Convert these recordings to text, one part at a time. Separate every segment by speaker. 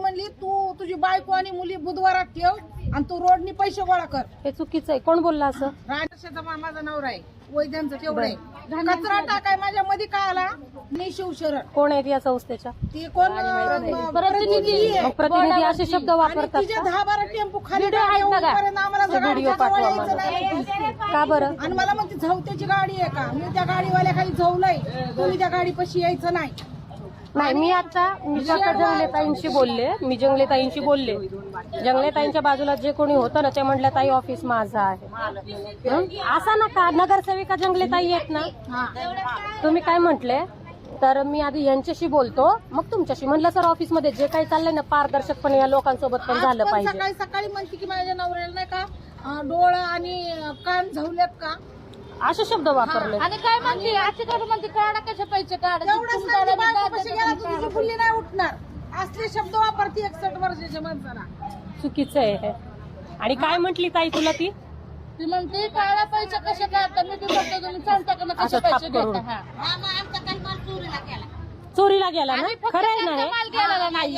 Speaker 1: म्हणली तू तुझी बायको आणि मुली बुधवारात ठेव आणि तू रोडनी पैसे गोळा कर.
Speaker 2: हे चुकीचं आहे. कोण बोलला असं?
Speaker 1: राजशेचा माझा नवरा आहे, वैद्यांचं तेवढं आहे. कचरा टाकाय माझ्या मध्ये काय आला मी शिवशरण.
Speaker 2: कोण आहेत या संस्थेच्या?
Speaker 1: ती कोण प्रतिनिधी आहे.
Speaker 2: मग प्रतिनिधी असे शब्द
Speaker 1: आणि
Speaker 2: वापरतात
Speaker 1: तिचे
Speaker 2: का?
Speaker 1: 10-12 टेम्पो खाली येऊपर्यंत आम्हाला
Speaker 2: तो व्हिडिओ
Speaker 1: गाडीच्या
Speaker 2: पाठवा
Speaker 1: जवळ यायचं नाही.
Speaker 2: का बरं?
Speaker 1: आणि मला म्हणते झवत्याची गाडी आहे का? मी त्या गाडीवाल्या खाली झवलंय, तुम्ही त्या गाडीपाशी यायचं नाही.
Speaker 2: नाही, मी स्वतः जंगलेताईंशी बोलले. जंगलेताईंच्या बाजूला जे कोणी होतं ना ते म्हणलं ताई ऑफिस माझं आहे. असा नका, नगरसेविका जंगलेताई आहेत ना. तुम्ही काय म्हटले तर मी आधी यांच्याशी बोलतो मग तुमच्याशी. म्हणलं सर ऑफिस मध्ये जे काही चाललंय ना पारदर्शकपणे या लोकांसोबत पण झालं पाहिजे.
Speaker 1: सकाळी सकाळी म्हणते की माझ्या नवऱ्याला नाही का डोळा आणि कान झवल्यात का
Speaker 2: असे शब्द वापरले.
Speaker 3: आणि काय म्हणते अशी करू म्हणते काढा कशा पैसे काढा
Speaker 1: तुझी फुल्ली नाही उठणार असले शब्द वापरते 61 वर्षाच्या माणसाला.
Speaker 2: चुकीचं आहे हे. आणि काय म्हटली ताई तुला ती?
Speaker 3: ती म्हणते काढा पैसे कसे काढता. मी बी म्हणतो तुम्ही सांगता का कसे पैसे घेता. हा
Speaker 2: चोरीला गेला ना? खरं आहे ना हे?
Speaker 3: माल गेलेला नाही.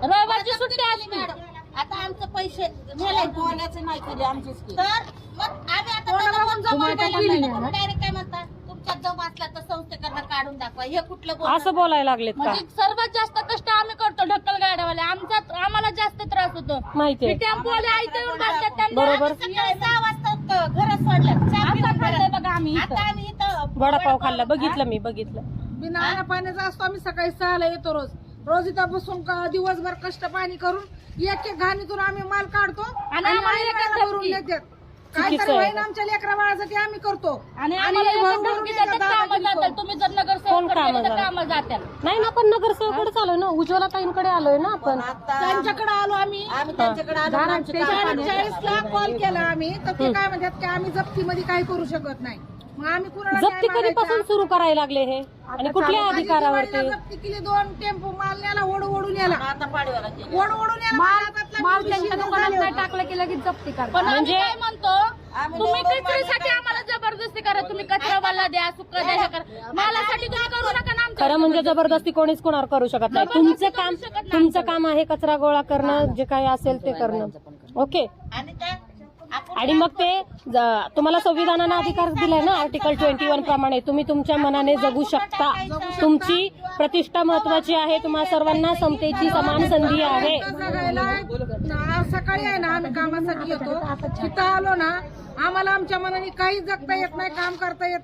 Speaker 3: रविवारची सुट्टी असते.
Speaker 4: आता आमचे पैसे बोलायचं नाही केले आमची तर मग आम्ही आता डायरेक्ट काय म्हणतात तुमच्यात जम असला तर संस्थेकरता काढून दाखवा. हे कुठलं
Speaker 2: असं बोलायला लागलेत का?
Speaker 3: म्हणजे सर्वात जास्त कष्ट आम्ही करतो ढक्कल गाड्यावाले. आम्हाला जास्त त्रास होतो.
Speaker 2: माहितीये
Speaker 3: टेम्पोवाले आयते येऊन बसतात त्यांना.
Speaker 2: बरोबर.
Speaker 4: 6 वाजता घरात सोडलं.
Speaker 3: बघा आम्ही
Speaker 4: आता आम्ही इथं
Speaker 2: वडापाव खाल्ला. बघितलं मी.
Speaker 1: बिना पाण्याचा असतो. आम्ही सकाळी 6ला येतो रोज इथं बसून दिवसभर कष्ट पाणी करून एक घाणीतून आम्ही माल काढतो आणि आम्हाला भरून देतात. काहीतरी होईन आमच्या लेकरा बाळासाठी आम्ही करतो.
Speaker 3: आणि तुम्ही जर नगरसेवक कामं जात्या.
Speaker 2: नाही ना पण नगरसेवकडे चालू ना. उज्ज्वला ताईंकडे आलोय ना आपण.
Speaker 1: त्यांच्याकडे आलो आम्ही
Speaker 4: त्यांच्याकडे आलो.
Speaker 1: 40ला कॉल केला आम्ही तर ते काय म्हणतात की आम्ही जप्तीमध्ये काही करू शकत नाही. मग आम्ही कुणाला
Speaker 2: जप्ती कधीपासून सुरू करायला लागले हे आणि कुठल्या अधिकारावरती?
Speaker 1: जप्ती केली 2 टेम्पो माल न्याला ओढून याला
Speaker 4: आता पाडव्याला केलं.
Speaker 1: ओढून
Speaker 3: माल त्यांच्या दुकानात नाही टाकलं की लगेच जप्ती करा. म्हणजे काय म्हणतो तुम्ही कचऱ्यासाठी आम्हाला जबरदस्ती करा. तुम्ही कचरावाला द्या, सुका द्या, हे करा. मालासाठी तुम्ही करू नका ना.
Speaker 2: खरं म्हणजे जबरदस्ती कोणीच कोणावर करू शकत नाही. तुमचं काम आहे कचरा गोळा करणं, जे काही असेल ते करणं. ओके. आणि मग ते तुम्हाला संविधानाने अधिकार दिलाय ना आर्टिकल 21 प्रमाणे. तुम्ही तुमच्या मनाने जगू शकता. तुमची प्रतिष्ठा महत्वाची आहे. तुम्हा सर्वांना समतेची समान संधी आहे.
Speaker 1: सकाळी आहे ना आम्ही कामासाठी येतो. तिथं आलो ना आम्हाला आमच्या मनाने काही जगता येत नाही, काम करता येत नाही.